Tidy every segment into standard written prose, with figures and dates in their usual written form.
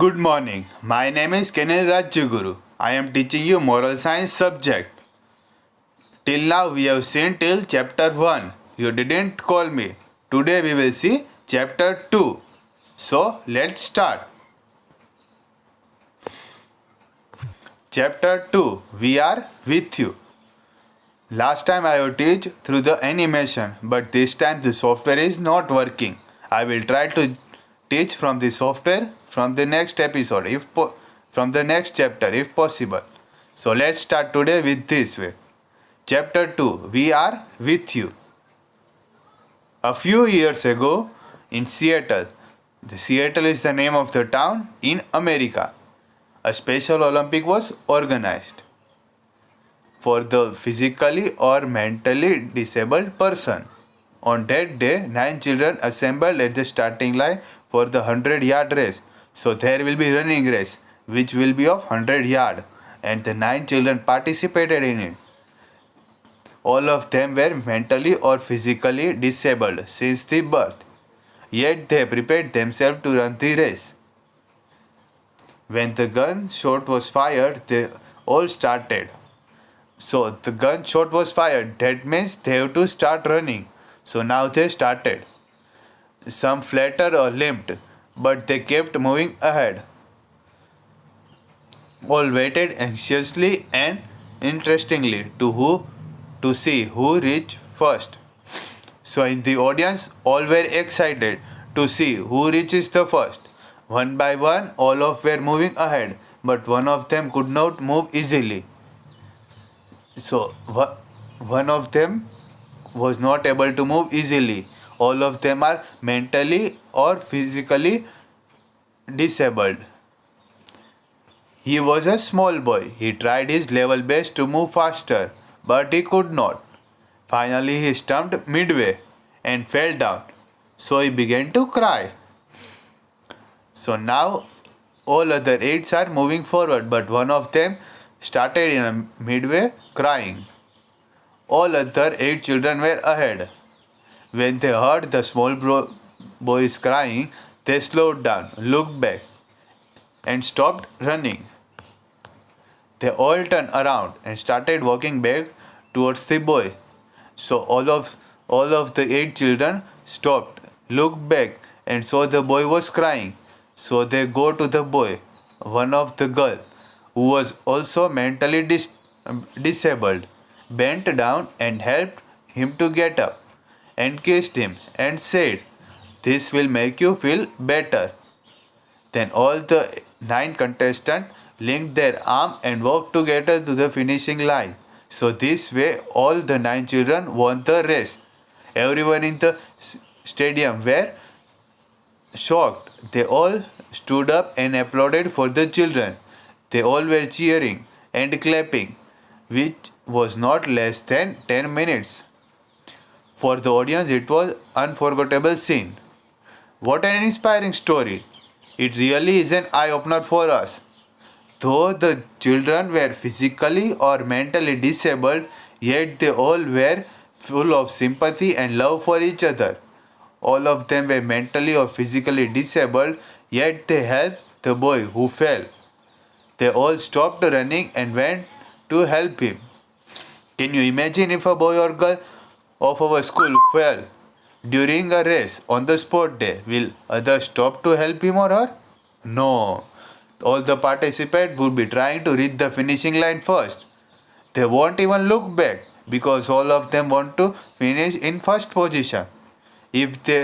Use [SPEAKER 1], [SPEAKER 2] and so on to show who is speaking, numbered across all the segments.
[SPEAKER 1] Good morning. My name is Kenil Rajaguru. I am teaching you moral science subject. Till now we have seen till chapter 1. You didn't call me. Today we will see chapter 2. So let's start. Chapter 2. We are with you. Last time I have teach through the animation, but this time the software is not working. I will try to teach from the software from the next episode from the next chapter if possible. So let's start today with this way. Chapter 2. We are with you. A few years ago in Seattle, Seattle is the name of the town in America, a Special Olympic was organized for the physically or mentally disabled person. On that day, 9 children assembled at the starting line for the 100-yard race. So there will be running race, which will be of 100 yard, and the 9 children participated in it. All of them were mentally or physically disabled since the birth, yet they prepared themselves to run the race. When the gun shot was fired, they all started. So the gunshot was fired. That means they have to start running. So now they started. Some flattered or limped, but they kept moving ahead. All waited anxiously and interestingly to see who reached first. So in the audience, all were excited to see who reaches the first. One by one, all of were moving ahead, but one of them could not move easily. So one of them was not able to move easily. All of them are mentally or physically disabled. He was a small boy. He tried his level best to move faster, but he could not. Finally, he stumped midway and fell down. So he began to cry. So now all other eights are moving forward, but one of them started in a midway crying. All other 8 children were ahead. When they heard the small boys crying, they slowed down, looked back, and stopped running. They all turned around and started walking back towards the boy. So all of the 8 children stopped, looked back, and saw the boy was crying. So they go to the boy, one of the girl, who was also mentally disabled, bent down and helped him to get up, and kissed him and said, "This will make you feel better." Then all the 9 contestants linked their arm and walked together to the finishing line. So this way all the 9 children won the race. Everyone in the stadium were shocked. They all stood up and applauded for the children. They all were cheering and clapping, which was not less than 10 minutes. For the audience, it was unforgettable scene. What an inspiring story! It really is an eye-opener for us. Though the children were physically or mentally disabled, yet they all were full of sympathy and love for each other. All of them were mentally or physically disabled, yet they helped the boy who fell. They all stopped running and went to help him. Can you imagine if a boy or girl of our school fell during a race on the sport day? Will others stop to help him or her? No. All the participants would be trying to reach the finishing line first. They won't even look back because all of them want to finish in first position. If they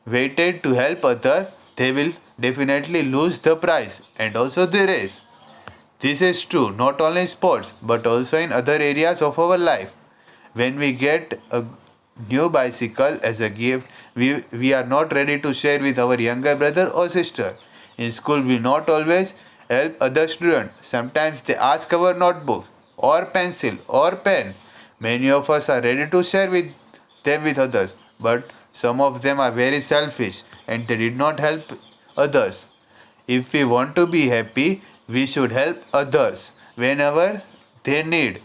[SPEAKER 1] waited to help others, they will definitely lose the prize and also the race. This is true not only in sports but also in other areas of our life. When we get a new bicycle as a gift, we are not ready to share with our younger brother or sister. In school, we not always help other students. Sometimes they ask our notebook or pencil or pen. Many of us are ready to share with them with others, but some of them are very selfish and they did not help others. If we want to be happy, we should help others whenever they need.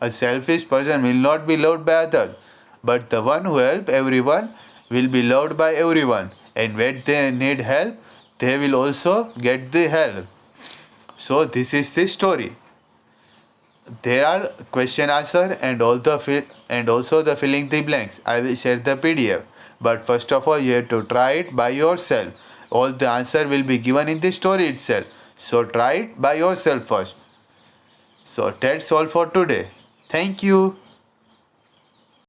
[SPEAKER 1] A selfish person will not be loved by others, but the one who helps everyone will be loved by everyone. And when they need help, they will also get the help. So this is the story. There are question answer and all the and also the filling the blanks. I will share the PDF. But first of all, you have to try it by yourself. All the answer will be given in the story itself. So try it by yourself first. So that's all for today. Thank you.